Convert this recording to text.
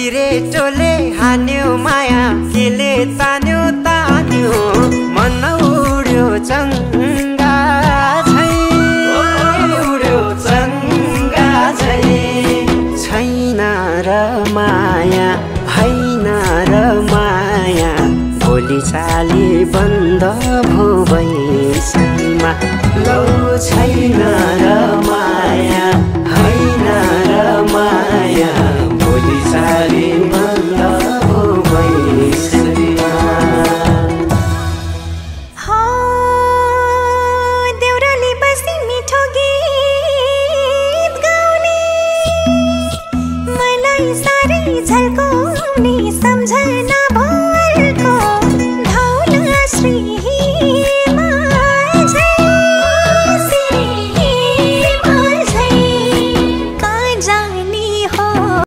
सिरेटोले हान्यो माया केले तान्यो तान्यो मन उड्यो चङ्गा झै उड्यो चङ्गा झै छैन र माया हैन र माया भोलि चाली बन्द भो बैसैमा लौ छैन र माया हैन र माया भोलि चाली बन्द भो बैसैमा देउराली बसी मिठो गीत गाउने मलाई साह्रै झल्काउने